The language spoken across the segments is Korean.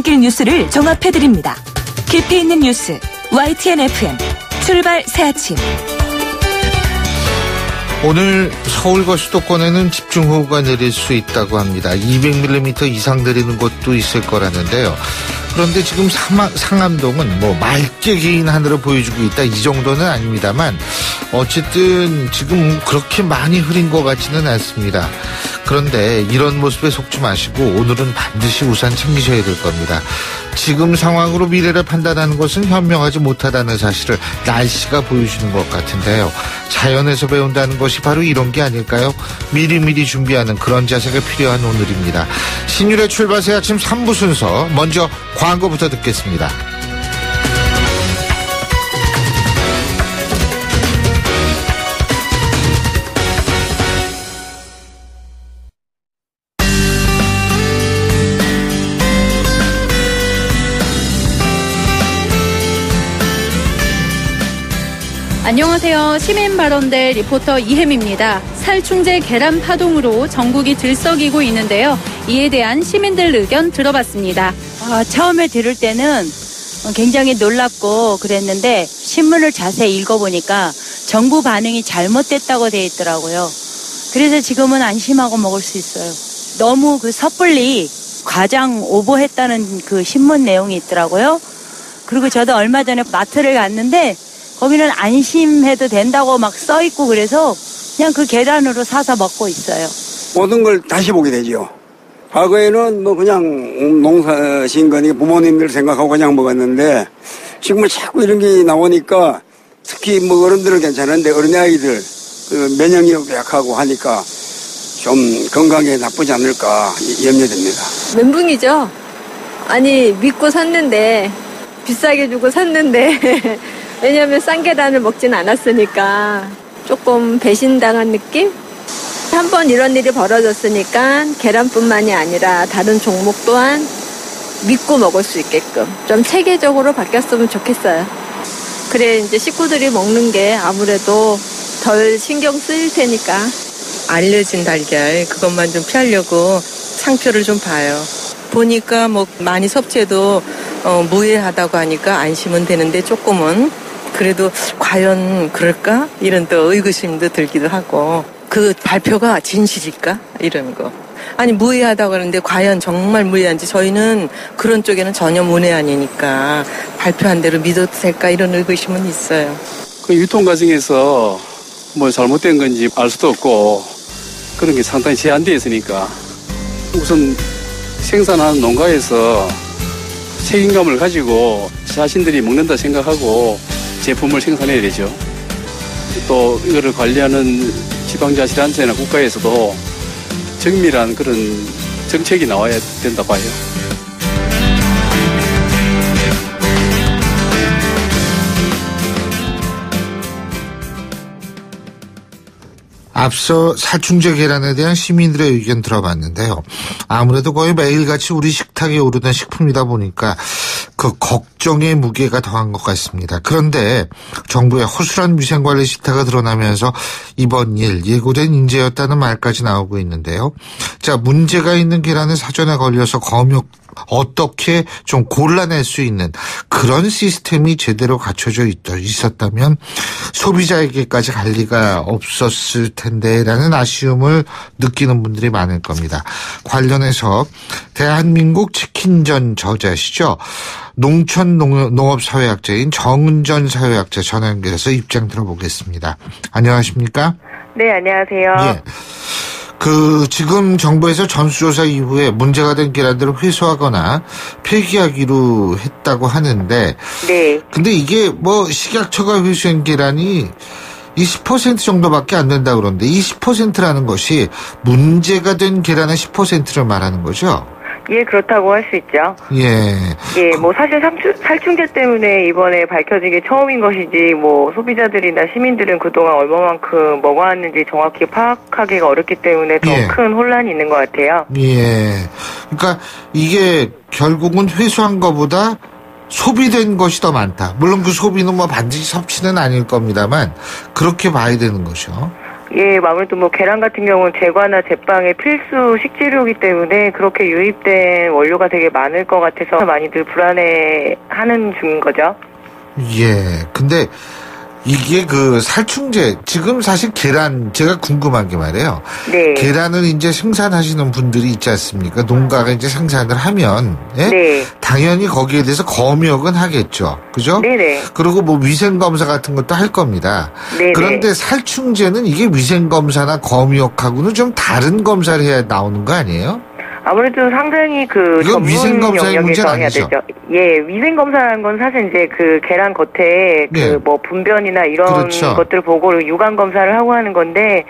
한 길 뉴스를 종합해드립니다. 깊이 있는 뉴스 YTN FM 출발 새 아침. 오늘 서울과 수도권에는 집중호우가 내릴 수 있다고 합니다. 200mm 이상 내리는 곳도 있을 거라는데요. 그런데 지금 상암동은 맑게 개인 하늘을 보여주고 있다, 이 정도는 아닙니다만 어쨌든 지금 그렇게 많이 흐린 것 같지는 않습니다. 그런데 이런 모습에 속지 마시고 오늘은 반드시 우산 챙기셔야 될 겁니다. 지금 상황으로 미래를 판단하는 것은 현명하지 못하다는 사실을 날씨가 보여주는 것 같은데요. 자연에서 배운다는 것이 바로 이런 게 아닐까요? 미리미리 준비하는 그런 자세가 필요한 오늘입니다. 신율의 출발 새 아침 3부 순서, 먼저 광고부터 듣겠습니다. 안녕하세요. 시민발언대 리포터 이혜미입니다. 살충제 계란 파동으로 전국이 들썩이고 있는데요. 이에 대한 시민들 의견 들어봤습니다. 처음에 들을 때는 굉장히 놀랍고 그랬는데 신문을 자세히 읽어보니까 정부 반응이 잘못됐다고 돼 있더라고요. 그래서 지금은 안심하고 먹을 수 있어요. 너무 섣불리 과장 오버했다는 그 신문 내용이 있더라고요. 그리고 저도 얼마 전에 마트를 갔는데 거기는 안심해도 된다고 막 써있고 그래서 그냥 그 계란으로 사서 먹고 있어요. 모든 걸 다시 보게 되죠. 과거에는 그냥 농사신 거니까 부모님들 생각하고 그냥 먹었는데 지금은 자꾸 이런 게 나오니까 특히 어른들은 괜찮은데 어린 아이들 면역력도 약하고 하니까 좀 건강에 나쁘지 않을까 염려됩니다. 멘붕이죠. 아니 믿고 샀는데 비싸게 주고 샀는데 왜냐하면 싼 계란을 먹진 않았으니까 조금 배신당한 느낌? 한번 이런 일이 벌어졌으니까 계란뿐만이 아니라 다른 종목 또한 믿고 먹을 수 있게끔 좀 체계적으로 바뀌었으면 좋겠어요. 그래 이제 식구들이 먹는 게 아무래도 덜 신경 쓰일 테니까. 알려진 달걀 그것만 좀 피하려고 상표를 좀 봐요. 보니까 많이 섭취해도 무해하다고 하니까 안심은 되는데 조금은 그래도 과연 그럴까? 이런 또 의구심도 들기도 하고 그 발표가 진실일까? 이런 거. 아니 무해하다고 하는데 과연 정말 무해한지 저희는 그런 쪽에는 전혀 문외한이니까 발표한 대로 믿어도 될까? 이런 의구심은 있어요. 그 유통 과정에서 잘못된 건지 알 수도 없고 그런 게 상당히 제한되어 있으니까 우선 생산하는 농가에서 책임감을 가지고 자신들이 먹는다 생각하고 제품을 생산해야 되죠. 또 이거를 관리하는 지방자치단체나 국가에서도 정밀한 그런 정책이 나와야 된다 봐요. 앞서 살충제 계란에 대한 시민들의 의견 들어봤는데요. 아무래도 거의 매일같이 우리 식탁에 오르는 식품이다 보니까 그 걱정의 무게가 더한 것 같습니다. 그런데 정부의 허술한 위생관리 실태가 드러나면서 이번 일 예고된 인재였다는 말까지 나오고 있는데요. 자, 문제가 있는 계란을 사전에 걸려서 어떻게 좀 골라낼 수 있는 그런 시스템이 제대로 갖춰져 있었다면 소비자에게까지 갈 리가 없었을 텐데라는 아쉬움을 느끼는 분들이 많을 겁니다. 관련해서 대한민국 치킨전 저자시죠. 농촌농업사회학자인 정은전 사회학자 전화 연결해서 입장 들어보겠습니다. 안녕하십니까? 네, 안녕하세요. 예. 지금 정부에서 전수조사 이후에 문제가 된 계란들을 회수하거나 폐기하기로 했다고 하는데. 네. 근데 이게 식약처가 회수한 계란이 20% 정도밖에 안 된다 그러는데 20%라는 것이 문제가 된 계란의 10%를 말하는 거죠? 예, 그렇다고 할 수 있죠. 예. 예, 사실 살충제 때문에 이번에 밝혀진 게 처음인 것이지, 소비자들이나 시민들은 그동안 얼마만큼 먹어왔는지 정확히 파악하기가 어렵기 때문에 더 큰 혼란이 있는 것 같아요. 예. 그러니까 이게 결국은 회수한 것보다 소비된 것이 더 많다. 물론 그 소비는 반드시 섭취는 아닐 겁니다만, 그렇게 봐야 되는 거죠. 예, 아무래도 뭐 계란 같은 경우는 제과나 제빵의 필수 식재료이기 때문에 그렇게 유입된 원료가 되게 많을 것 같아서 많이들 불안해하는 중인 거죠. 예, 근데 이게 그 살충제, 지금 사실 계란, 제가 궁금한 게 말이에요. 네. 계란을 이제 생산하시는 분들이 있지 않습니까? 농가가 이제 생산을 하면, 예? 네. 당연히 거기에 대해서 검역은 하겠죠. 그죠? 네네. 그리고 뭐 위생검사 같은 것도 할 겁니다. 네네. 그런데 살충제는 이게 위생검사나 검역하고는 좀 다른 검사를 해야 나오는 거 아니에요? 아무래도 상당히 그 이건 위생검사의 영역에서 문제는 해야 아니죠. 되죠. 예, 위생검사라는 건 사실 이제 그 계란 겉에 네. 그 뭐 분변이나 이런 그렇죠. 것들을 보고 유관 검사를 하고 하는 건데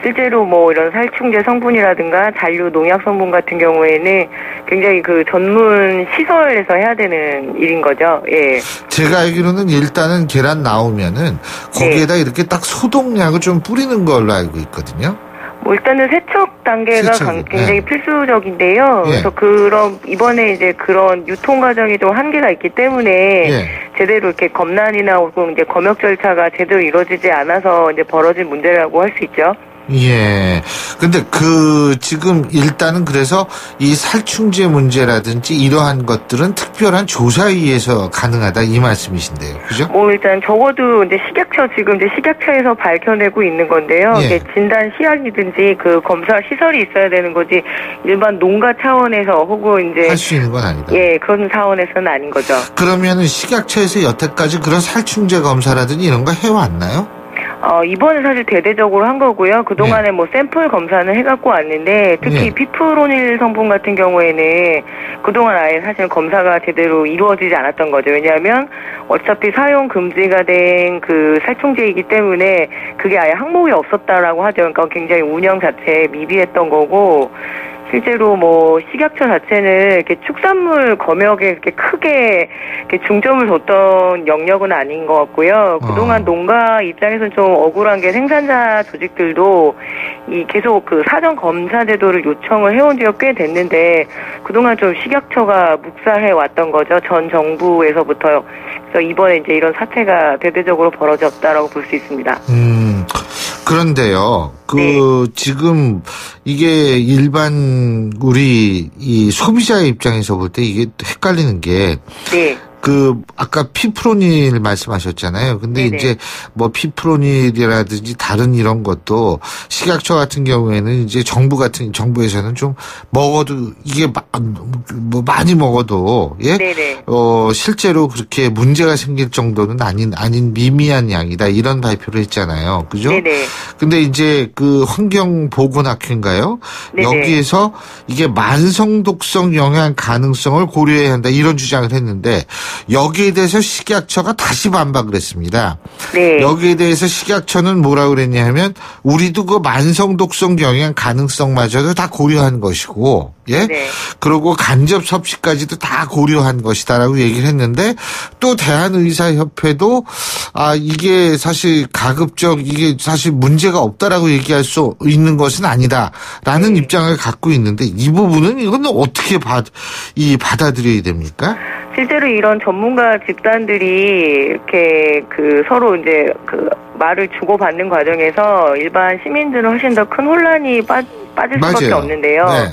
실제로 뭐 이런 살충제 성분이라든가 잔류 농약 성분 같은 경우에는 굉장히 그 전문 시설에서 해야 되는 일인 거죠. 예. 제가 알기로는 일단은 계란 나오면은 거기에다 네. 이렇게 딱 소독약을 좀 뿌리는 걸로 알고 있거든요. 뭐 일단은 세척 단계가 세척이, 굉장히 네. 필수적인데요. 예. 그래서 그런 이번에 이제 그런 유통 과정이 좀 한계가 있기 때문에 예. 제대로 이렇게 검란이나 혹은 이제 검역 절차가 제대로 이루어지지 않아서 이제 벌어진 문제라고 할 수 있죠. 예. 근데 지금 일단은 그래서 이 살충제 문제라든지 이러한 것들은 특별한 조사에 의해서 가능하다 이 말씀이신데요. 그죠? 뭐 일단 적어도 이제 지금 이제 식약처에서 밝혀내고 있는 건데요. 예. 이게 진단 시약이든지 그 검사 시설이 있어야 되는 거지 일반 농가 차원에서 혹은 이제 할 수 있는 건 아니다. 예, 그런 차원에서는 아닌 거죠. 그러면은 식약처에서 여태까지 그런 살충제 검사라든지 이런 거 해왔나요? 이번에 사실 대대적으로 한 거고요. 그동안에 뭐 샘플 검사는 해갖고 왔는데 특히 네. 피프로닐 성분 같은 경우에는 그동안 아예 사실 검사가 제대로 이루어지지 않았던 거죠. 왜냐하면 어차피 사용 금지가 된 그 살충제이기 때문에 그게 아예 항목이 없었다라고 하죠. 그러니까 굉장히 운영 자체에 미비했던 거고 실제로 뭐 식약처 자체는 이렇게 축산물 검역에 이렇게 크게 이렇게 중점을 뒀던 영역은 아닌 것 같고요. 그동안 농가 입장에서는 좀 억울한 게 생산자 조직들도 이 계속 그 사전 검사 제도를 요청을 해온 지가 꽤 됐는데 그동안 좀 식약처가 묵살해 왔던 거죠. 전 정부에서부터요. 그래서 이번에 이제 이런 사태가 대대적으로 벌어졌다라고 볼 수 있습니다. 그런데요, 네. 지금 이게 일반 우리 이 소비자의 입장에서 볼 때 이게 헷갈리는 게 네. 아까 피프로닐 말씀하셨잖아요. 근데 네네. 이제 뭐 피프로닐이라든지 다른 이런 것도 식약처 같은 경우에는 이제 정부에서는 좀 먹어도 이게 뭐 많이 먹어도 예? 네네. 실제로 그렇게 문제가 생길 정도는 아닌 미미한 양이다 이런 발표를 했잖아요. 그죠? 네네. 근데 이제 그 환경보건학회인가요? 네네. 여기에서 이게 만성 독성 영향 가능성을 고려해야 한다 이런 주장을 했는데 여기에 대해서 식약처가 다시 반박을 했습니다. 네. 여기에 대해서 식약처는 뭐라고 그랬냐 하면 우리도 그 만성 독성 영향 가능성마저도 다 고려한 것이고 예? 네. 그리고 간접 섭취까지도 다 고려한 것이다라고 얘기를 했는데 또 대한의사협회도 이게 사실 가급적 이게 사실 문제가 없다라고 얘기할 수 있는 것은 아니다라는 네. 입장을 갖고 있는데 이 부분은 이건 어떻게 받아들여야 됩니까? 실제로 이런 전문가 집단들이 이렇게 그 서로 이제 그 말을 주고받는 과정에서 일반 시민들은 훨씬 더 큰 혼란이 빠질 수밖에 맞아요. 없는데요. 네.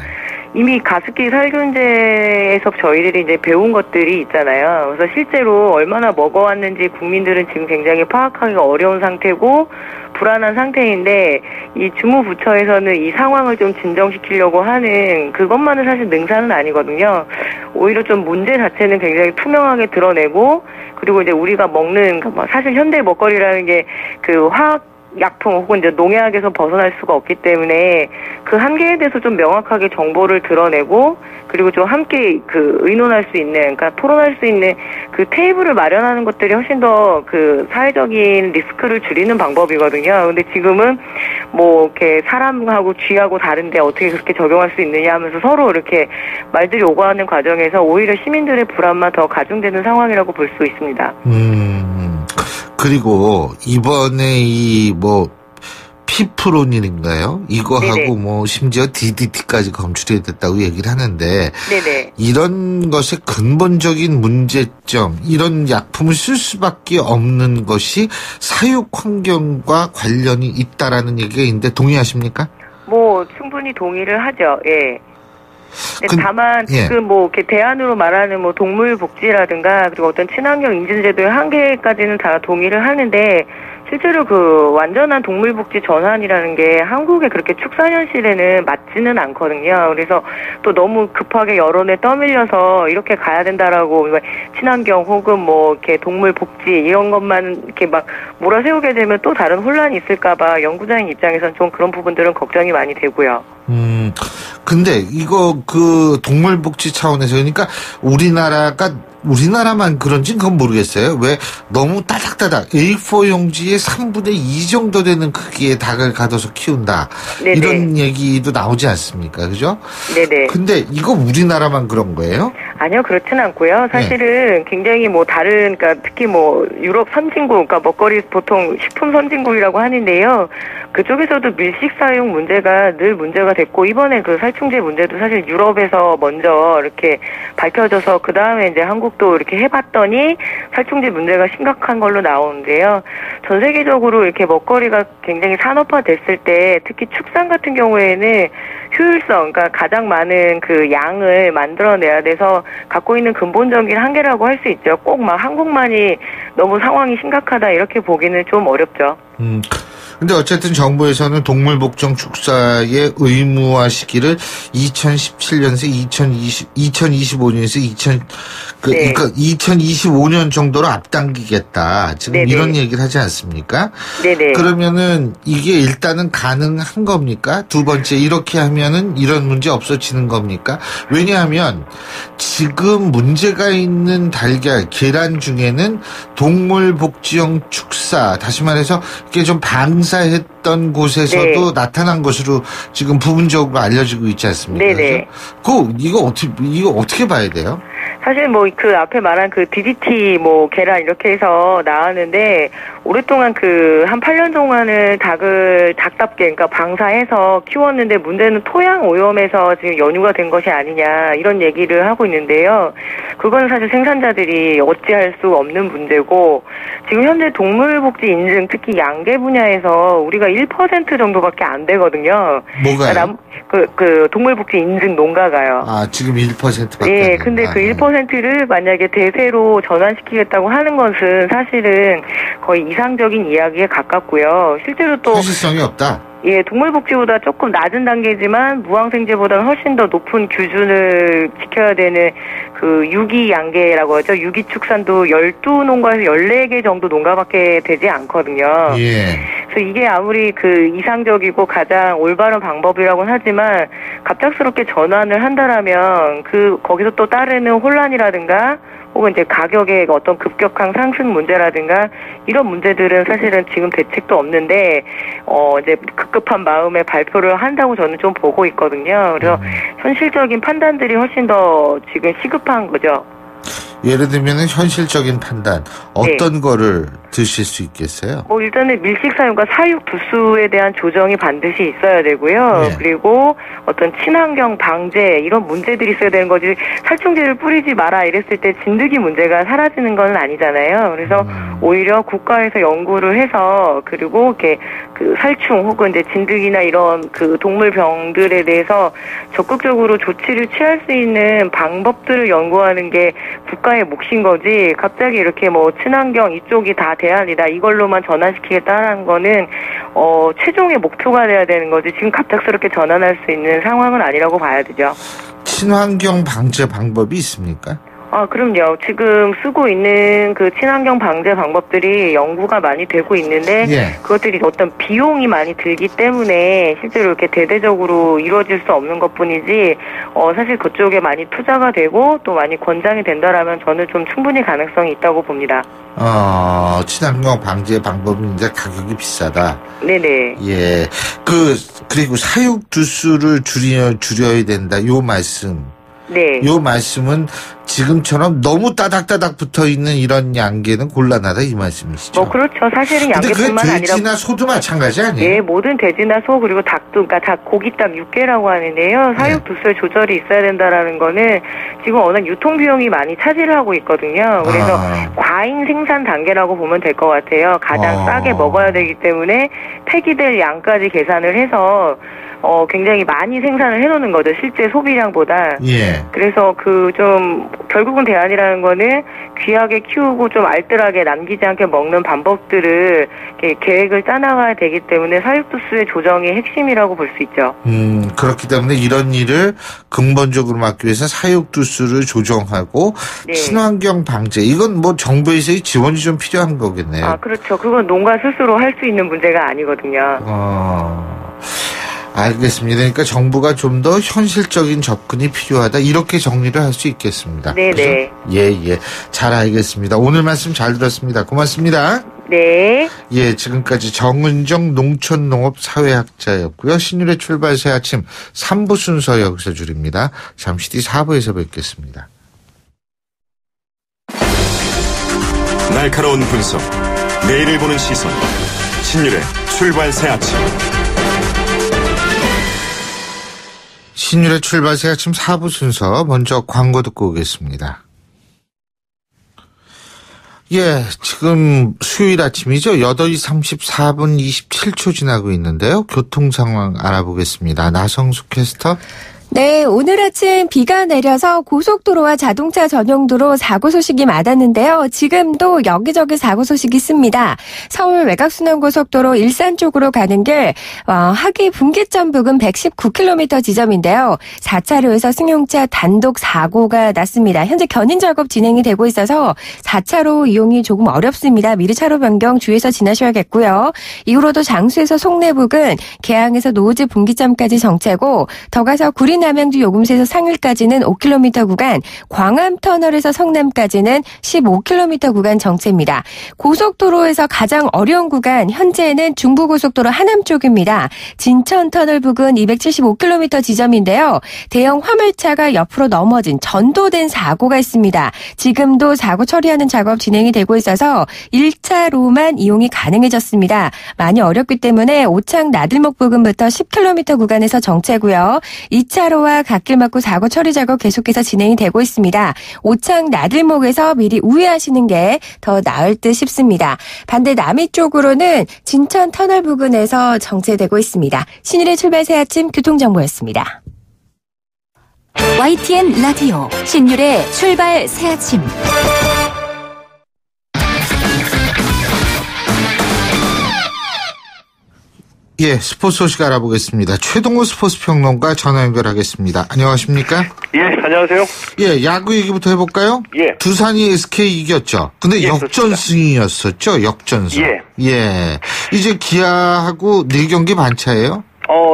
이미 가습기 살균제에서 저희들이 이제 배운 것들이 있잖아요. 그래서 실제로 얼마나 먹어왔는지 국민들은 지금 굉장히 파악하기가 어려운 상태고 불안한 상태인데 이 주무부처에서는 이 상황을 좀 진정시키려고 하는 그것만은 사실 능사는 아니거든요. 오히려 좀 문제 자체는 굉장히 투명하게 드러내고 그리고 이제 우리가 먹는 사실 현대 먹거리라는 게 그 약품 혹은 이제 농약에서 벗어날 수가 없기 때문에 그 한계에 대해서 좀 명확하게 정보를 드러내고 그리고 좀 함께 그 의논할 수 있는 그러니까 토론할 수 있는 그 테이블을 마련하는 것들이 훨씬 더 그 사회적인 리스크를 줄이는 방법이거든요. 근데 지금은 뭐 이렇게 사람하고 쥐하고 다른데 어떻게 그렇게 적용할 수 있느냐 하면서 서로 이렇게 말들이 오가는 과정에서 오히려 시민들의 불안만 더 가중되는 상황이라고 볼 수 있습니다. 그리고 이번에 피프로닌인가요? 이거하고 네네. 뭐 심지어 DDT까지 검출이 됐다고 얘기를 하는데 네네. 이런 것의 근본적인 문제점, 이런 약품을 쓸 수밖에 없는 것이 사육 환경과 관련이 있다라는 얘기가 있는데 동의하십니까? 뭐 충분히 동의를 하죠. 예. 다만 예. 지금 뭐 이렇게 대안으로 말하는 뭐 동물 복지라든가 그리고 어떤 친환경 인증 제도의 한계까지는 다 동의를 하는데 실제로 그 완전한 동물 복지 전환이라는 게 한국의 그렇게 축산 현실에는 맞지는 않거든요. 그래서 또 너무 급하게 여론에 떠밀려서 이렇게 가야 된다라고 친환경 혹은 뭐 이렇게 동물 복지 이런 것만 이렇게 막 몰아세우게 되면 또 다른 혼란이 있을까봐 연구자인 입장에서는 좀 그런 부분들은 걱정이 많이 되고요. 근데 이거 그 동물복지 차원에서 그러니까 우리나라만 그런지는 그건 모르겠어요. 왜 너무 따닥따닥 A4 용지의 3분의 2 정도 되는 크기의 닭을 가둬서 키운다. 네네. 이런 얘기도 나오지 않습니까? 그죠? 네네. 근데 이거 우리나라만 그런 거예요? 아니요, 그렇진 않고요. 사실은 굉장히 뭐 다른, 그러니까 특히 뭐 유럽 선진국, 그러니까 먹거리 보통 식품 선진국이라고 하는데요. 그쪽에서도 밀식 사용 문제가 늘 문제가 됐고 이번에 그 살충제 문제도 사실 유럽에서 먼저 이렇게 밝혀져서 그 다음에 이제 한국도 이렇게 해봤더니 살충제 문제가 심각한 걸로 나오는데요. 전 세계적으로 이렇게 먹거리가 굉장히 산업화됐을 때 특히 축산 같은 경우에는 효율성, 그러니까 가장 많은 그 양을 만들어내야 돼서 갖고 있는 근본적인 한계라고 할 수 있죠. 꼭 막 한국만이 너무 상황이 심각하다 이렇게 보기는 좀 어렵죠. 근데 어쨌든 정부에서는 동물복종 축사의 의무화 시기를 2017년에서 2025년에서 그러니까 2025년 정도로 앞당기겠다. 지금 네네. 이런 얘기를 하지 않습니까? 네네. 그러면은 이게 일단은 가능한 겁니까? 두 번째, 이렇게 하면은 이런 문제 없어지는 겁니까? 왜냐하면 지금 문제가 있는 달걀, 계란 중에는 동물복지용 축사, 다시 말해서 이게 좀 방사했던 곳에서도 나타난 것으로 지금 부분적으로 알려지고 있지 않습니까? 네네. 이거 어떻게 봐야 돼요? 사실 뭐 그 앞에 말한 그 DDT 뭐 계란 이렇게 해서 나왔는데 오랫동안 그 한 8년 동안은 닭답게 그러니까 방사해서 키웠는데 문제는 토양 오염에서 지금 연유가 된 것이 아니냐 이런 얘기를 하고 있는데요. 그건 사실 생산자들이 어찌할 수 없는 문제고 지금 현재 동물복지 인증 특히 양계 분야에서 우리가 1% 정도밖에 안 되거든요. 뭐가요? 그 동물복지 인증 농가가요. 아, 지금 1%밖에. 예, 근데 그 1%를 만약에 대세로 전환시키겠다고 하는 것은 사실은 거의 이상적인 이야기에 가깝고요. 실제로 또 현실성이 없다. 예, 동물복지보다 조금 낮은 단계지만 무항생제보다는 훨씬 더 높은 기준을 지켜야 되는 그 유기양계라고 하죠. 유기축산도 12농가에서 14개 정도 농가밖에 되지 않거든요. 예. 그래서 이게 아무리 그 이상적이고 가장 올바른 방법이라고는 하지만 갑작스럽게 전환을 한다라면 거기서 또 따르는 혼란이라든가 혹은 이제 가격의 어떤 급격한 상승 문제라든가 이런 문제들은 사실은 지금 대책도 없는데 이제 급급한 마음에 발표를 한다고 저는 좀 보고 있거든요. 그래서 현실적인 판단들이 훨씬 더 지금 시급한 거죠. 예를 들면 현실적인 판단 어떤 거를 드실 수 있겠어요? 뭐 일단은 밀식 사용과 사육 두수에 대한 조정이 반드시 있어야 되고요. 그리고 어떤 친환경 방제 이런 문제들이 있어야 되는 거지 살충제를 뿌리지 마라 이랬을 때 진드기 문제가 사라지는 건 아니잖아요. 그래서 오히려 국가에서 연구를 해서 그리고 이렇게 그 살충 혹은 이제 진드기나 이런 그 동물병들에 대해서 적극적으로 조치를 취할 수 있는 방법들을 연구하는 게 국가의 몫인 거지 갑자기 이렇게 뭐 친환경 이쪽이 다 대안이다 이걸로만 전환시키겠다는 거는 최종의 목표가 돼야 되는 거지 지금 갑작스럽게 전환할 수 있는 상황은 아니라고 봐야 되죠. 친환경 방제 방법이 있습니까? 그럼요. 지금 쓰고 있는 그 친환경 방제 방법들이 연구가 많이 되고 있는데 그것들이 어떤 비용이 많이 들기 때문에 실제로 이렇게 대대적으로 이루어질 수 없는 것뿐이지 사실 그쪽에 많이 투자가 되고 또 많이 권장이 된다라면 저는 좀 충분히 가능성이 있다고 봅니다. 친환경 방제 방법인데 가격이 비싸다. 네네. 예. 그리고 사육 두수를 줄여야 된다. 요 말씀. 네. 요 말씀은 지금처럼 너무 따닥따닥 붙어 있는 이런 양계는 곤란하다 이 말씀이시죠? 그렇죠. 사실은 양계뿐만 아니라. 근데 돼지나 소도 마찬가지 아니에요? 네, 모든 돼지나 소 그리고 닭도, 그러니까 닭, 고기닭, 육개라고 하는데요. 사육 두수의 조절이 있어야 된다라는 거는 지금 워낙 유통 비용이 많이 차지를 하고 있거든요. 그래서 과잉 생산 단계라고 보면 될 것 같아요. 가장 싸게 먹어야 되기 때문에 폐기될 양까지 계산을 해서 굉장히 많이 생산을 해놓는 거죠. 실제 소비량보다. 예. 그래서 결국은 대안이라는 거는 귀하게 키우고 좀 알뜰하게 남기지 않게 먹는 방법들을 계획을 짜나가야 되기 때문에 사육두수의 조정이 핵심이라고 볼 수 있죠. 그렇기 때문에 이런 일을 근본적으로 막기 위해서 사육두수를 조정하고 네. 친환경 방제 이건 뭐 정부에서의 지원이 좀 필요한 거겠네요. 아, 그렇죠. 그건 농가 스스로 할 수 있는 문제가 아니거든요. 알겠습니다. 그러니까 정부가 좀 더 현실적인 접근이 필요하다 이렇게 정리를 할 수 있겠습니다. 네네. 예. 잘 알겠습니다. 오늘 말씀 잘 들었습니다. 고맙습니다. 네. 예, 지금까지 정은정 농촌농업사회학자였고요. 신율의 출발 새 아침 3부 순서 여기서 줄입니다. 잠시 뒤 4부에서 뵙겠습니다. 날카로운 분석, 내일을 보는 시선, 신율의 출발 새 아침. 신율의 출발 새 아침 4부 순서 먼저 광고 듣고 오겠습니다. 예, 지금 수요일 아침이죠. 8시 34분 27초 지나고 있는데요. 교통 상황 알아보겠습니다. 나성숙 캐스터. 네, 오늘 아침 비가 내려서 고속도로와 자동차 전용도로 사고 소식이 많았는데요. 지금도 여기저기 사고 소식이 있습니다. 서울 외곽순환고속도로 일산 쪽으로 가는 길 하기 분기점 부근 119km 지점인데요. 4차로에서 승용차 단독 사고가 났습니다. 현재 견인 작업 진행이 되고 있어서 4차로 이용이 조금 어렵습니다. 미리 차로 변경 주의해서 지나셔야겠고요. 이후로도 장수에서 송내 부근, 계양에서 노지 분기점까지 정체고 더 가서 구리 남양주 요금소에서 상일까지는 5km 구간, 광암터널에서 성남까지는 15km 구간 정체입니다. 고속도로에서 가장 어려운 구간 현재는 중부고속도로 하남 쪽입니다. 진천터널 부근 275km 지점인데요. 대형 화물차가 옆으로 넘어진 전도된 사고가 있습니다. 지금도 사고 처리하는 작업 진행이 되고 있어서 1차로만 이용이 가능해졌습니다. 많이 어렵기 때문에 오창 나들목 부근부터 10km 구간에서 정체고요. 2차로와 갓길 막고 사고 처리 작업 계속해서 진행이 되고 있습니다. 오창 나들목에서 미리 우회하시는 게 더 나을 듯 싶습니다. 반대 남이 쪽으로는 진천 터널 부근에서 정체되고 있습니다. 신일의 출발 새 아침 교통정보였습니다. YTN 라디오 신율의 출발 새 아침. 예, 스포츠 소식 알아보겠습니다. 최동호 스포츠 평론가 전화 연결하겠습니다. 안녕하십니까? 예, 안녕하세요. 예, 야구 얘기부터 해볼까요? 예. 두산이 SK 이겼죠. 근데 예, 역전승이었었죠. 역전승. 예. 예. 이제 기아하고 4경기 반차예요?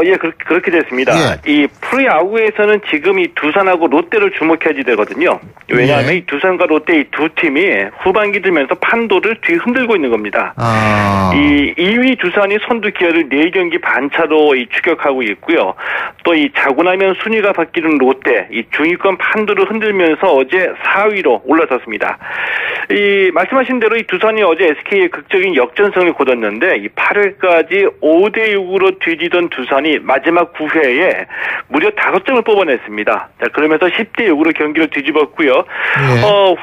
예, 그렇게 됐습니다. 예. 이 프로야구에서는 지금 이 두산하고 롯데를 주목해야지 되거든요. 왜냐하면 이 두산과 롯데 이 두 팀이 후반기 들면서 판도를 뒤흔들고 있는 겁니다. 이 2위 두산이 선두 기아를 4경기 반차로 추격하고 있고요. 또 이 자고 나면 순위가 바뀌는 롯데, 이 중위권 판도를 흔들면서 어제 4위로 올라섰습니다. 이 말씀하신 대로 이 두산이 어제 SK의 극적인 역전승을 거뒀는데 이 8회까지 5대6으로 뒤지던 두산이 마지막 9회에 무려 5점을 뽑아냈습니다. 자, 그러면서 10대6으로 경기를 뒤집었고요.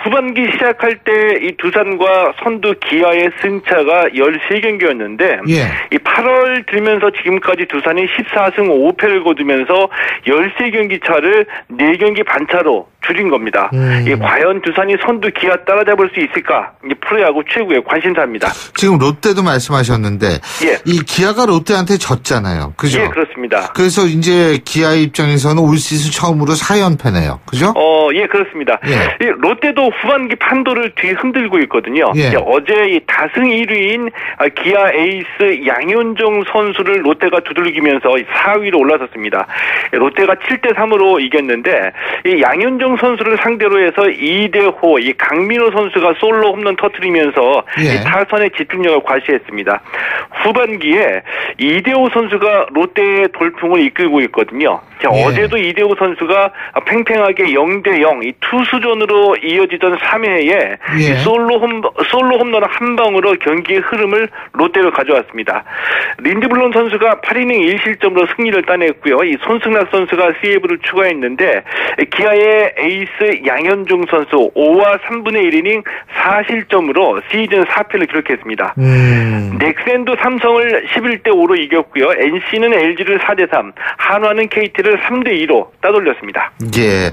후반기 시작할 때 이 두산과 선두 기아의 승차가 13경기였는데 이 8월 들면서 지금까지 두산이 14승 5패를 거두면서 13경기 차를 4경기 반차로 줄인 겁니다. 과연 두산이 선두 기아 따라잡을 수 있을까? 프로야구 최고의 관심사입니다. 지금 롯데도 말씀하셨는데 예. 이 기아가 롯데한테 졌잖아요. 그죠? 예, 그렇습니다. 그래서 이제 기아 입장에서는 올 시즌 처음으로 4연패네요. 그죠? 예, 그렇습니다. 예. 이 롯데도 후반기 판도를 뒤흔들고 있거든요. 예. 어제 이 다승 1위인 기아 에이스 양현종 선수를 롯데가 두들기면서 4위로 올라섰습니다. 롯데가 7대3으로 이겼는데 이 양현종 선수를 상대로 해서 2대5 이 강민호 선수가 솔로 홈런 터뜨리면서 이 타선의 집중력을 과시했습니다. 후반기에 2대5 선수가 롯데의 돌풍을 이끌고 있거든요. 자, 어제도 이대호 선수가 팽팽하게 0대0 이 투수전으로 이어지던 3회에 솔로 홈런 한 방으로 경기의 흐름을 롯데로 가져왔습니다. 린드블럼 선수가 8이닝 1실점으로 승리를 따냈고요. 이 손승락 선수가 세이브를 추가했는데 기아의 에이스 양현종 선수 5와 3분의 1이닝 4실점으로 시즌 4패를 기록했습니다. 넥센도 삼성을 11대5로 이겼고요. NC는 LG를 4대3, 한화는 KT를 3대2로 따돌렸습니다. 예.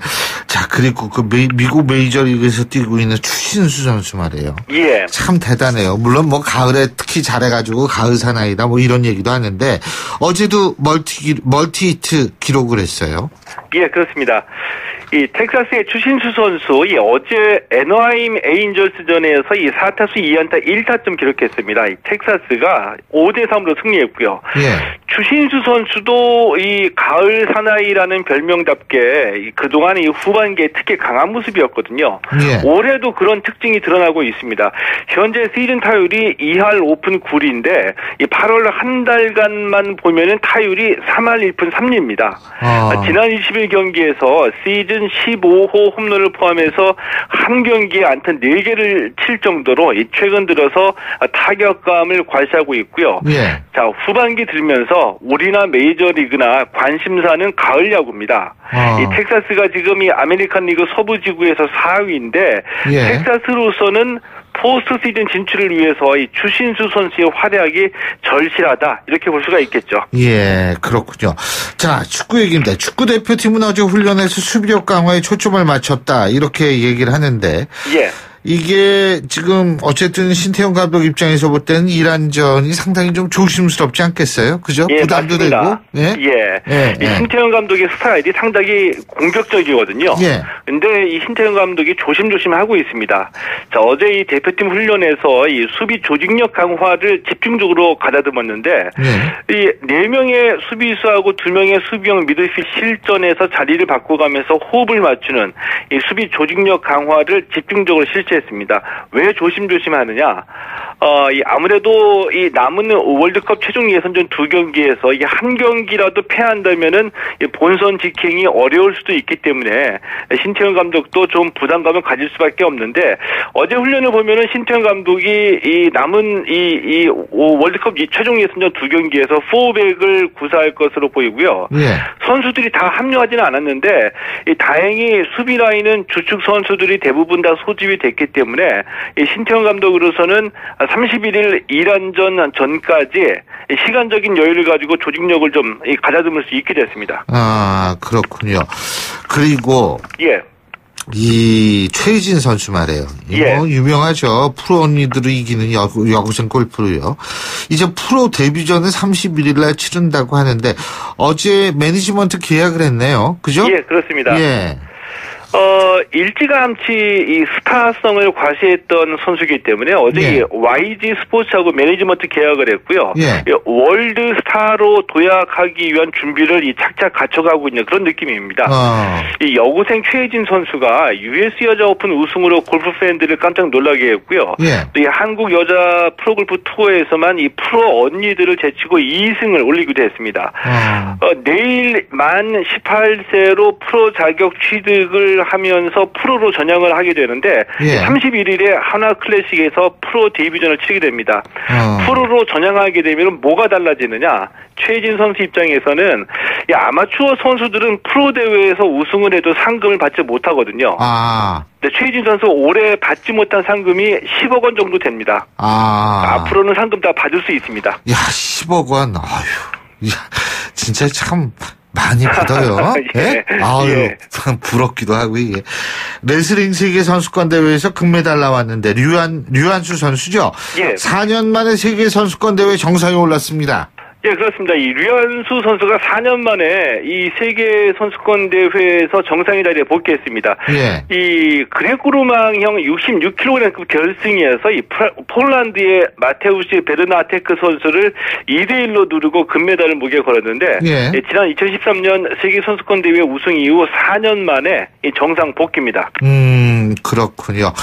자, 그리고 그 미국 메이저리그에서 뛰고 있는 추신수 선수 말이에요. 예. 참 대단해요. 물론 뭐 가을에 특히 잘해가지고 가을 사나이다 뭐 이런 얘기도 하는데 어제도 멀티히트 기록을 했어요. 예, 그렇습니다. 이 텍사스의 추신수 선수 어제 애너하임 에인절스전에서 이 4타수 2안타 1타점 기록했습니다. 이 텍사스가 5대3으로 승리했고요. 예. 추신수 선수도 이 가을 사나이라는 별명답게 그동안 이 후반기에 특히 강한 모습이었거든요. 예. 올해도 그런 특징이 드러나고 있습니다. 현재 시즌 타율이 2할 5푼 9리인데 이 8월 한 달간만 보면은 타율이 3할 1푼 3리입니다. 지난 20일 경기에서 시즌 15호 홈런을 포함해서 한 경기에 안타 4개를 칠 정도로 최근 들어서 타격감을 과시하고 있고요. 예. 자, 후반기 들면서 우리나 메이저리그나 관심사는 가을 야구입니다. 이 텍사스가 지금 이 아메리칸 리그 서부 지구에서 4위인데 예. 텍사스로서는 포스트 시즌 진출을 위해서 이 추신수 선수의 활약이 절실하다 이렇게 볼 수가 있겠죠. 예, 그렇군요. 자, 축구 얘기인데 축구 대표팀은 어제 훈련에서 수비력 강화에 초점을 맞췄다 이렇게 얘기를 하는데 예. 이게 지금 어쨌든 신태용 감독 입장에서 볼 때는 이란전이 상당히 좀 조심스럽지 않겠어요? 그죠? 예, 부담도 맞습니다. 되고. 예. 이 신태용 감독의 스타일이 상당히 공격적이거든요. 예. 근데 이 신태용 감독이 조심조심 하고 있습니다. 자, 어제 이 대표팀 훈련에서 이 수비 조직력 강화를 집중적으로 가다듬었는데 이 4명의 수비수하고 2명의 수비형 미드필 실전에서 자리를 바꿔가면서 호흡을 맞추는 이 수비 조직력 강화를 집중적으로 실시했습니다. 왜 조심조심하느냐? 아무래도 이 남은 월드컵 최종 예선전 2경기에서 이 한 경기라도 패한다면은 본선 직행이 어려울 수도 있기 때문에 신태용 감독도 좀 부담감을 가질 수밖에 없는데 어제 훈련을 보면은 신태용 감독이 이 남은 이 월드컵 최종 예선전 2경기에서 4백을 구사할 것으로 보이고요. 예. 선수들이 다 합류하지는 않았는데 다행히 수비 라인은 주축 선수들이 대부분 다 소집이 됐기 때문에 신태용 감독으로서는 31일 이란전 전까지 시간적인 여유를 가지고 조직력을 좀 가다듬을 수 있게 됐습니다. 아, 그렇군요. 그리고 이 최희진 선수 말이에요. 이거 유명하죠. 프로 언니들을 이기는 야구장 골프로요. 이제 프로 데뷔전은 31일 날 치른다고 하는데 어제 매니지먼트 계약을 했네요. 그죠? 예, 그렇습니다. 예. 일찌감치 이 스타성을 과시했던 선수이기 때문에 어제 YG 스포츠하고 매니지먼트 계약을 했고요. 월드 스타로 도약하기 위한 준비를 착착 갖춰가고 있는 그런 느낌입니다. 이 여고생 최혜진 선수가 US 여자 오픈 우승으로 골프 팬들을 깜짝 놀라게 했고요. 또 이 한국 여자 프로골프 투어에서만 이 프로 언니들을 제치고 2승을 올리기도 했습니다. 내일 만 18세로 프로 자격 취득을 하면서 프로로 전향을 하게 되는데 31일에 한화 클래식에서 프로 데뷔전을 치르게 됩니다. 프로로 전향하게 되면 뭐가 달라지느냐? 최진 선수 입장에서는 아마추어 선수들은 프로 대회에서 우승을 해도 상금을 받지 못하거든요. 근데 최진 선수 올해 받지 못한 상금이 10억 원 정도 됩니다. 앞으로는 상금 다 받을 수 있습니다. 야, 10억 원. 아유, 진짜 참 많이 받아요. 아유, 부럽기도 하고 이게. 레슬링 세계 선수권 대회에서 금메달 나왔는데 류한수 선수죠. 4년 만에 세계 선수권 대회 정상에 올랐습니다. 예, 그렇습니다. 이 류한수 선수가 4년 만에 이 세계 선수권 대회에서 정상의 자리에 복귀했습니다. 이 그레코로망형 66kg급 결승에서 이 폴란드의 마테우시 베르나테크 선수를 2대1로 누르고 금메달을 목에 걸었는데 지난 2013년 세계 선수권 대회 우승 이후 4년 만에 이 정상 복귀입니다. 그렇군요.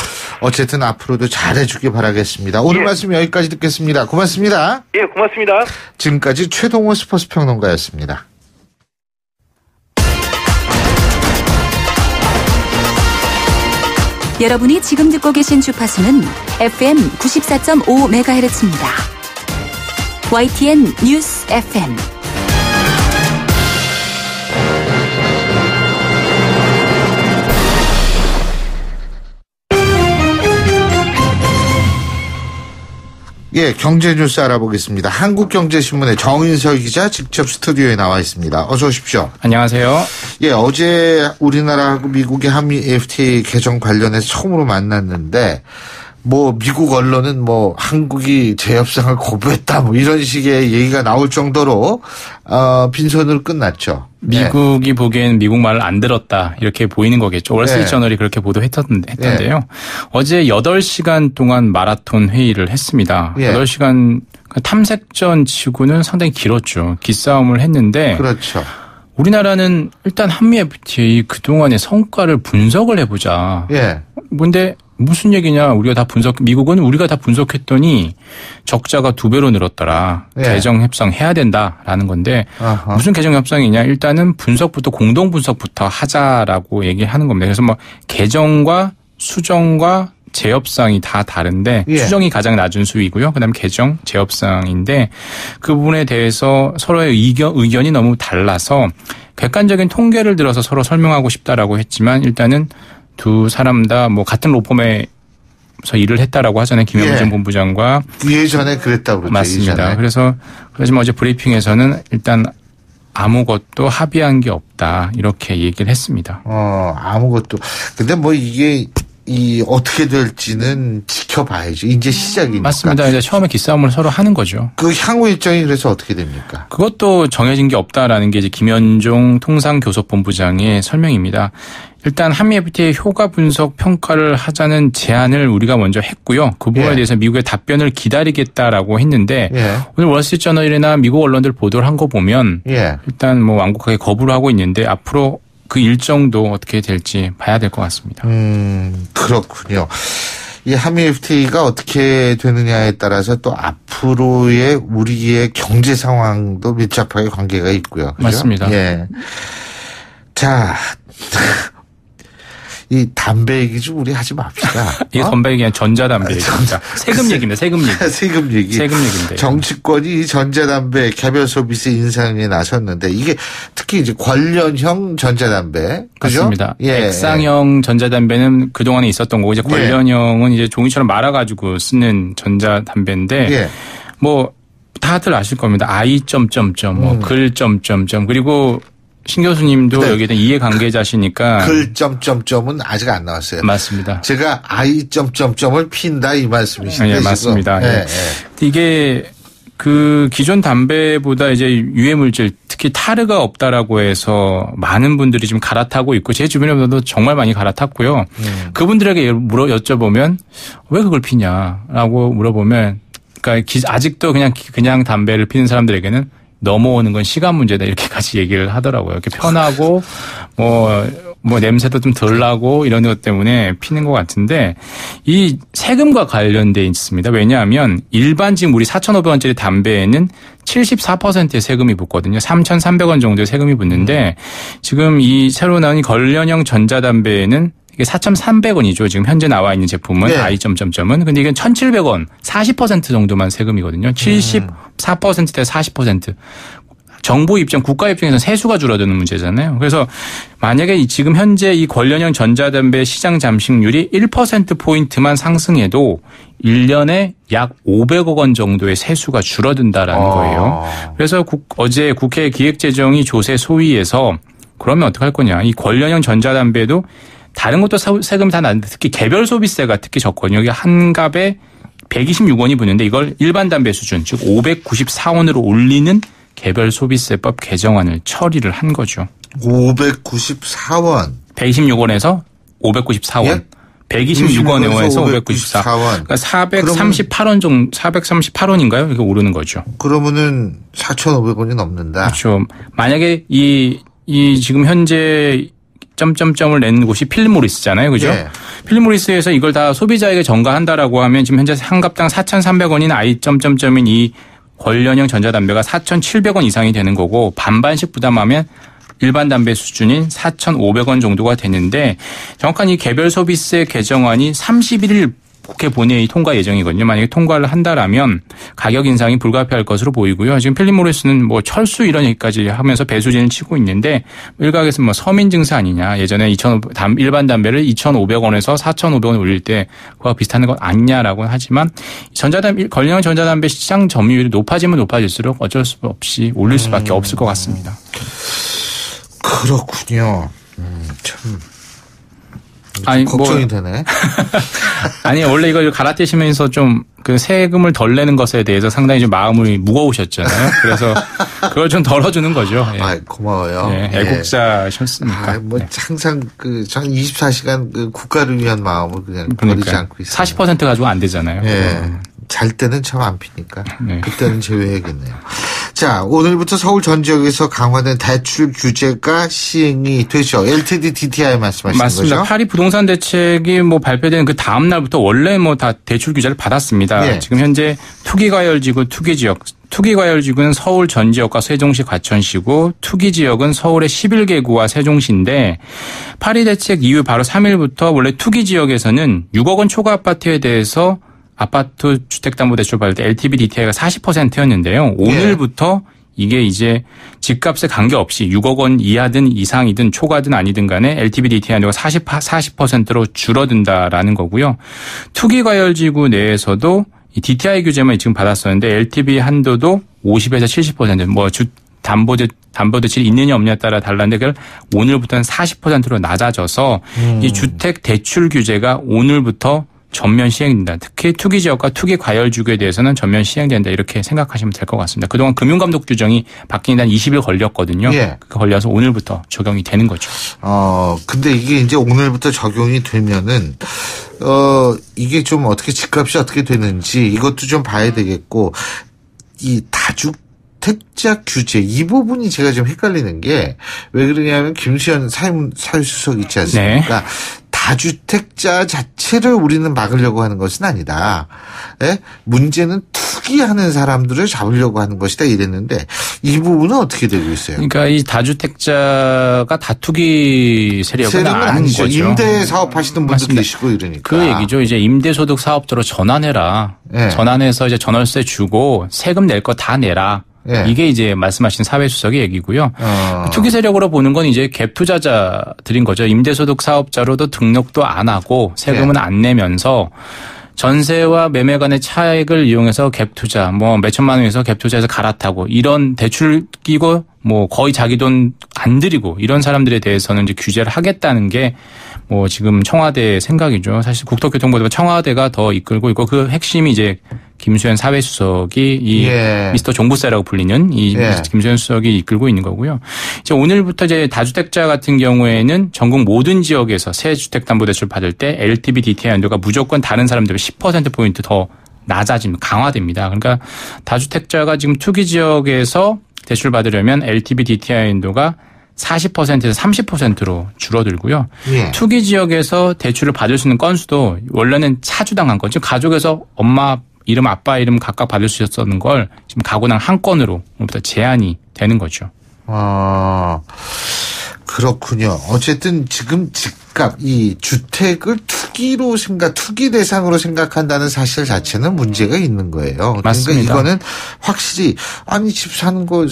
어쨌든 앞으로도 잘해주길 바라겠습니다. 오늘 말씀 여기까지 듣겠습니다. 고맙습니다. 예, 고맙습니다. 지금까지 최동호 스포츠 평론가였습니다. 여러분이 지금 듣고 계신 주파수는 FM 94.5MHz입니다. YTN 뉴스 FM. 예, 경제 뉴스 알아보겠습니다. 한국경제신문의 정인석 기자 직접 스튜디오에 나와 있습니다. 어서 오십시오. 안녕하세요. 예, 어제 우리나라하고 미국의 한미 FTA 개정 관련해서 처음으로 만났는데 미국 언론은 한국이 재협상을 거부했다 이런 식의 얘기가 나올 정도로 빈손으로 끝났죠. 미국이 네. 보기엔 미국 말을 안 들었다 이렇게 보이는 거겠죠. 월스트리트저널이 그렇게 보도했던데요. 네. 어제 8시간 동안 마라톤 회의를 했습니다. 네. 8시간 탐색전 치고는 상당히 길었죠. 기싸움을 했는데 그렇죠. 우리나라는 일단 한미 FTA 그동안의 성과를 분석을 해보자. 예. 근데 무슨 얘기냐? 미국은 우리가 다 분석했더니 적자가 2배로 늘었더라. 예. 개정 협상해야 된다라는 건데 아하. 무슨 개정 협상이냐? 일단은 공동 분석부터 하자라고 얘기하는 겁니다. 그래서 개정과 수정과 재협상이 다 다른데 예. 수정이 가장 낮은 수위고요. 그다음에 개정, 재협상인데 그 부분에 대해서 서로의 의견이 너무 달라서 객관적인 통계를 들어서 서로 설명하고 싶다라고 했지만 일단은 두 사람 다 같은 로펌에서 일을 했다라고 하잖아요. 김영준 전 본부장과. 예전에 그랬다고 그러죠. 맞습니다. 예전에. 그래서 어제 브리핑에서는 일단 아무것도 합의한 게 없다. 이렇게 얘기를 했습니다. 아무것도. 근데 이게 어떻게 될지는 지켜봐야죠. 이제 시작이니까. 맞습니다. 이제 처음에 기싸움을 서로 하는 거죠. 그 향후 일정이 그래서 어떻게 됩니까? 그것도 정해진 게 없다라는 게 이제 김현종 통상교섭본부장의 설명입니다. 일단 한미 FTA 효과 분석 평가를 하자는 제안을 우리가 먼저 했고요. 그 부분에 대해서 미국의 답변을 기다리겠다라고 했는데 오늘 월스트리트저널이나 미국 언론들 보도를 한 거 보면 일단 완곡하게 거부를 하고 있는데 앞으로 그 일정도 어떻게 될지 봐야 될 것 같습니다. 그렇군요. 이 한미 FTA가 어떻게 되느냐에 따라서 또 앞으로의 우리의 경제 상황도 밀접하게 관계가 있고요. 그죠? 맞습니다. 예. 자, 이 담배 얘기 좀 우리 하지 맙시다. 이게 담배 얘기는 전자담배 얘기입니다. 세금 얘기입니다. 세금 얘기. 세금 얘기인데. 정치권이 전자담배 개별 소비세 인상에 나섰는데 이게 특히 이제 관련형 전자담배. 그죠? 맞습니다. 액상형 전자담배는 그동안에 있었던 거고 이제 관련형은 이제 종이처럼 말아가지고 쓰는 전자담배인데 다들 아실 겁니다. I 글 그리고 신 교수님도 여기에 대한 이해관계자시니까. 글 점점점은 아직 안 나왔어요. 맞습니다. 제가 I 점점점을 핀다 이 말씀이신데. 네, 맞습니다. 네. 이게 그 기존 담배보다 이제 유해물질 특히 타르가 없다라고 해서 많은 분들이 지금 갈아타고 있고 제 주변에서도 정말 많이 갈아탔고요. 그분들에게 여쭤보면 왜 그걸 피냐라고 물어보면 그러니까 아직도 그냥 담배를 피는 사람들에게는 넘어오는 건 시간 문제다 이렇게까지 얘기를 하더라고요. 이렇게 편하고 냄새도 좀 덜 나고 이런 것 때문에 피는 것 같은데 이 세금과 관련돼 있습니다. 왜냐하면 일반 지금 우리 4,500원짜리 담배에는 74%의 세금이 붙거든요. 3,300원 정도의 세금이 붙는데 지금 이 새로 나온 관련형 전자담배에는 이게 4,300원이죠. 지금 현재 나와 있는 제품은 I 점점점은. 근데 이건 1,700원 40% 정도만 세금이거든요. 74%대 40%. 정부 입장, 국가 입장에서는 세수가 줄어드는 문제잖아요. 그래서 만약에 지금 현재 이 관련형 전자담배 시장 잠식률이 1%포인트만 상승해도 1년에 약 500억 원 정도의 세수가 줄어든다라는 거예요. 그래서 어제 국회 기획재정위 조세 소위에서 그러면 어떡할 거냐. 이 관련형 전자담배도 다른 것도 세금이 다 나는데 특히 개별 소비세가 특히 적거든요. 여기 한 갑에 126원이 붙는데 이걸 일반 담배 수준 즉 594원으로 올리는 개별 소비세법 개정안을 처리를 한 거죠. 594원. 126원에서 594원. 예? 126원에서 594원. 그러니까 438원 정도, 438원인가요? 이렇게 오르는 거죠. 그러면은 4,500원이 넘는다. 그렇죠. 만약에 이 지금 현재 점점점을 내는 곳이 필립모리스잖아요. 그죠? 필립모리스에서 이걸 다 소비자에게 전가한다라고 하면 지금 현재 한 갑당 4,300원인 I 점점점인 이 관련형 전자담배가 4,700원 이상이 되는 거고 반반씩 부담하면 일반 담배 수준인 4,500원 정도가 되는데 정확한 이 개별 소비세 개정안이 31일 국회 본회의 통과 예정이거든요. 만약에 통과를 한다라면 가격 인상이 불가피할 것으로 보이고요. 지금 필립 모리스는 뭐 철수 이런 얘기까지 하면서 배수진을 치고 있는데 일각에서 뭐 서민 증세 아니냐. 예전에 일반 담배를 2,500원에서 4,500원 올릴 때 그와 비슷한 것 아니냐라고 하지만 권리형 전자담배 시장 점유율이 높아지면 높아질수록 어쩔 수 없이 올릴 수밖에 없을 것 같습니다. 그렇군요. 참. 아니, 걱정이 되네. 아니, 원래 이걸 갈아떼시면서 좀 그 세금을 덜 내는 것에 대해서 상당히 좀 마음이 무거우셨잖아요. 그래서 그걸 좀 덜어주는 거죠. 예. 아, 고마워요. 예, 애국자셨으니까. 뭐 항상 전 24시간 국가를 위한 마음을 그냥 버리지 않고 있어요. 40% 가지고 안 되잖아요. 예. 잘 때는 참 안 피니까. 네. 그때는 제외해야겠네요. 자, 오늘부터 서울 전 지역에서 강화된 대출 규제가 시행이 되죠. LTD DTI 말씀하시는 맞습니다. 거죠? 파리 부동산 대책이 뭐 발표된 그 다음 날부터 원래 뭐 다 대출 규제를 받았습니다. 네. 지금 현재 투기과열지구 투기지역. 투기과열지구는 서울 전 지역과 세종시 과천시고 투기지역은 서울의 11개구와 세종시인데 파리 대책 이후 바로 3일부터 원래 투기지역에서는 6억 원 초과 아파트에 대해서 아파트 주택담보대출 받을 때 LTV DTI가 40%였는데요. 오늘부터 이게 이제 집값에 관계없이 6억 원 이하든 이상이든 초과든 아니든 간에 LTV DTI 한도가 40%로 줄어든다라는 거고요. 투기과열지구 내에서도 이 DTI 규제만 지금 받았었는데 LTV 한도도 50에서 70% 뭐 담보대출이 있느냐 없느냐에 따라 달랐는데 그걸 오늘부터는 40%로 낮아져서 이 주택 대출 규제가 오늘부터 전면 시행된다. 특히 투기지역과 투기과열지구에 대해서는 전면 시행된다. 이렇게 생각하시면 될 것 같습니다. 그동안 금융감독 규정이 바뀌는 한 20일 걸렸거든요. 예. 그 걸려서 오늘부터 적용이 되는 거죠. 근데 이게 이제 오늘부터 적용이 되면은 이게 좀 어떻게 집값이 어떻게 되는지 이것도 좀 봐야 되겠고 이 다주택자 규제 이 부분이 제가 좀 헷갈리는 게 왜 그러냐면 김수현 사회수석 있지 않습니까? 네. 다주택자 자체를 우리는 막으려고 하는 것은 아니다. 예? 문제는 투기하는 사람들을 잡으려고 하는 것이다 이랬는데 이 부분은 어떻게 되고 있어요? 그러니까 이 다주택자가 다 투기 세력은 아니죠. 거죠. 임대 사업하시는 분도 맞습니다. 계시고 이러니까. 그 얘기죠. 이제 임대소득 사업자로 전환해라. 예. 전환해서 이제 전월세 주고 세금 낼 거 다 내라. 예. 이게 이제 말씀하신 사회수석의 얘기고요. 투기 세력으로 보는 건 이제 갭 투자자들인 거죠. 임대소득 사업자로도 등록도 안 하고 세금은 안 내면서 전세와 매매 간의 차익을 이용해서 갭 투자, 뭐 몇천만 원에서 갭 투자해서 갈아타고 이런 대출 끼고 뭐 거의 자기 돈 안 들이고 이런 사람들에 대해서는 이제 규제를 하겠다는 게 뭐 지금 청와대 생각이죠. 사실 국토교통부가 청와대가 더 이끌고 있고 그 핵심이 이제 김수현 사회수석이 이 미스터 종부세라고 불리는 이 김수현 수석이 이끌고 있는 거고요. 이제 오늘부터 이제 다주택자 같은 경우에는 전국 모든 지역에서 새 주택담보대출 받을 때 LTV DTI 한도가 무조건 다른 사람들보다 10%포인트 더 낮아집니다. 강화됩니다. 그러니까 다주택자가 지금 투기 지역에서 대출 받으려면 LTV DTI 한도가 40%에서 30%로 줄어들고요. 투기 지역에서 대출을 받을 수 있는 건수도 원래는 차주당한 건, 즉 가족에서 엄마 이름, 아빠 이름 각각 받을 수 있었던 걸 지금 가구당 한 건으로 오늘부터 제한이 되는 거죠. 그렇군요. 어쨌든 지금 집값, 이 주택을 투기 대상으로 생각한다는 사실 자체는 문제가 있는 거예요. 맞습니다. 그러니까 이거는 확실히 집 사는 거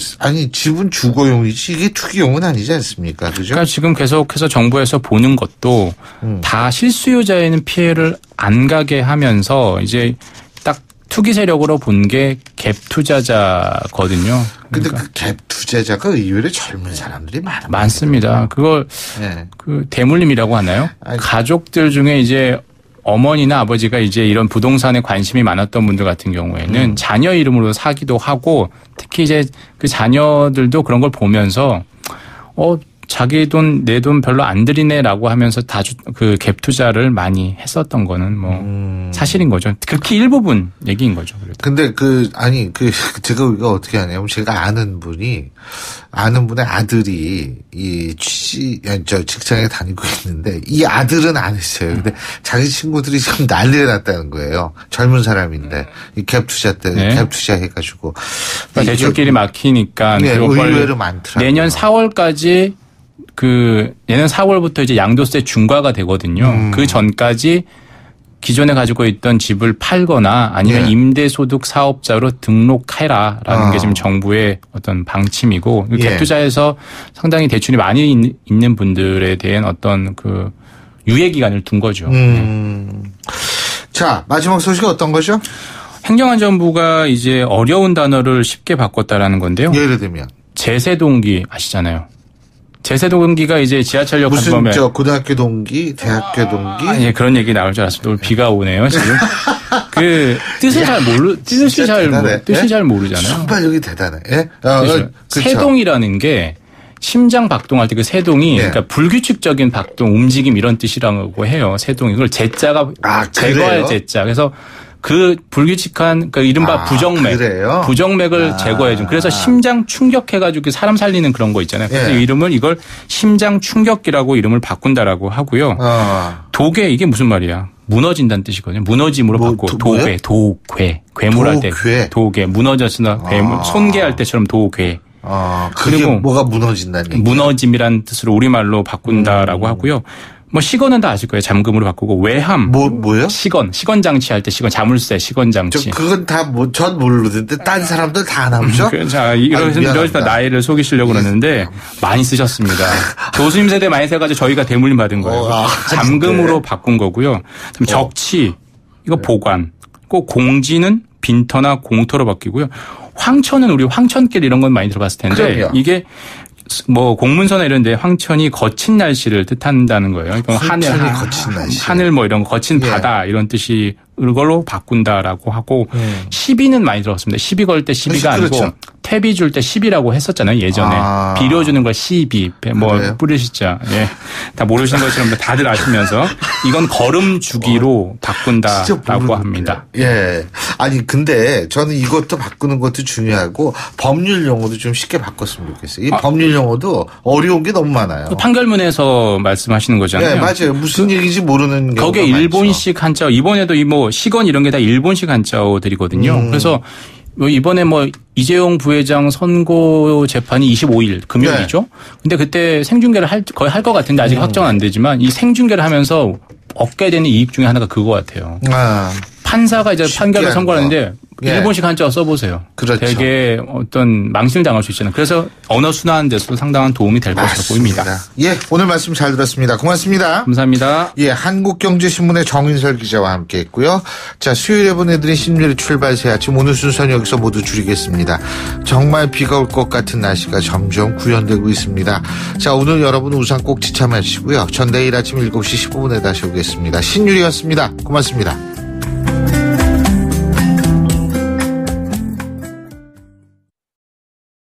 집은 주거용이지 이게 투기용은 아니지 않습니까? 그죠? 그러니까 지금 계속해서 정부에서 보는 것도 다 실수요자에는 피해를 안 가게 하면서 이제 딱 투기 세력으로 본 게 갭 투자자거든요. 근데 그 갭 투자자가 의외로 젊은 사람들이 많습니다. 그걸 그 대물림이라고 하나요? 가족들 중에 이제 어머니나 아버지가 이제 이런 부동산에 관심이 많았던 분들 같은 경우에는 자녀 이름으로 사기도 하고 특히 이제 그 자녀들도 그런 걸 보면서 자기 돈, 내 돈 별로 안 들이네라고 하면서 그 갭 투자를 많이 했었던 거는 뭐 사실인 거죠. 극히 일부분 얘기인 거죠. 그래도. 근데 제가 우리가 어떻게 하냐면 제가 아는 분의 아들이 직장에 다니고 있는데 이 아들은 안 했어요. 근데 자기 친구들이 지금 난리가 났다는 거예요. 젊은 사람인데 이 갭 투자 때 갭 투자 해가지고 그러니까 대출길이 막히니까 의외로 많더라고요. 내년 4월까지 얘는 4월부터 이제 양도세 중과가 되거든요. 그 전까지 기존에 가지고 있던 집을 팔거나 아니면 임대소득 사업자로 등록해라라는 게 지금 정부의 어떤 방침이고 갭투자에서 상당히 대출이 많이 있는 분들에 대한 어떤 유예 기간을 둔 거죠. 자, 마지막 소식이 어떤 거죠? 행정안전부가 이제 어려운 단어를 쉽게 바꿨다라는 건데요. 예를 들면 제세 동기 아시잖아요. 제세 동기가 이제 지하철역 무슨 한번에 고등학교 동기, 대학교 동기? 예, 그런 얘기 나올 줄 알았습니다. 오늘 비가 오네요, 지금. 뜻을 잘 모르잖아요. 순발력이 대단해. 예? 세동이라는 게 심장 박동할 때 그 세동이 그러니까 불규칙적인 박동, 움직임 이런 뜻이라고 해요. 세동이. 그걸 제자가 제거할 제자. 그래서 그 불규칙한 이른바 부정맥을 제거해 준. 그래서 심장 충격해가지고 사람 살리는 그런 거 있잖아요. 그래서 이걸 심장 충격기라고 이름을 바꾼다라고 하고요. 도괴 이게 무슨 말이야? 무너진다는 뜻이거든요. 무너짐으로 바꾸고 괴물할 때 도괴 무너졌으나 괴물 손괴할 때처럼 도괴. 그게 그리고 뭐가 무너진다는 얘기예요? 무너짐이라는 뜻으로 우리말로 바꾼다라고 하고요. 시건은 다 아실 거예요. 잠금으로 바꾸고 외함. 뭐요? 시건 장치 할 때 자물쇠 시건 장치. 그건 다 전 모르는데 딴 사람들 다 나오죠? 자, 이러시다 나이를 속이시려고 그러는데 많이 쓰셨습니다. 교수님 세대 많이 써가지고 저희가 대물림 받은 거예요. 잠금으로 바꾼 거고요. 적치 이거 보관. 꼭 공지는 빈터나 공터로 바뀌고요. 황천은 우리 황천길 이런 건 많이 들어봤을 텐데 그럼요. 이게 공문서나 이런 데 황천이 거친 날씨를 뜻한다는 거예요. 이건 황천이 거친 날씨. 하늘 이런 거 거친 바다 이런 뜻이 이걸로 바꾼다라고 하고 시비는 많이 들었습니다. 시비 걸 때 시비가 아니고 그렇죠. 퇴비 줄 때 시비라고 했었잖아요. 예전에 비료 주는 걸 시비 뿌리시자. 예. 다 모르시는 것처럼 다들 아시면서 이건 걸음 주기로 바꾼다라고 합니다. 예. 아니 근데 저는 이것도 바꾸는 것도 중요하고 법률 용어도 좀 쉽게 바꿨으면 좋겠어요. 이 법률 용어도 어려운 게 너무 많아요. 판결문에서 말씀하시는 거잖아요. 네, 맞아요. 무슨 얘기인지 모르는 경우가 거기에 일본식 한자 이번에도 시건 이런 게 다 일본식 한자어들이거든요. 그래서 이번에 이재용 부회장 선고 재판이 25일 금요일이죠. 근데 그때 생중계를 거의 할 것 같은데 아직 확정 안 되지만 이 생중계를 하면서 얻게 되는 이익 중에 하나가 그거 같아요. 판사가 이제 판결을 선고하는데 일본식 한자어 써보세요. 그렇죠. 되게 어떤 망신을 당할 수 있잖아요. 그래서 언어 순화하는 데서도 상당한 도움이 될 것으로 보입니다. 예, 오늘 말씀 잘 들었습니다. 고맙습니다. 감사합니다. 예, 한국경제신문의 정인설 기자와 함께했고요. 자, 수요일에 보내드린 신유리 출발새 아침 오늘 순서는 여기서 모두 줄이겠습니다. 정말 비가 올 것 같은 날씨가 점점 구현되고 있습니다. 자, 오늘 여러분 우산 꼭 지참하시고요. 전 내일 아침 7시 15분에 다시 오겠습니다. 신유리였습니다. 고맙습니다.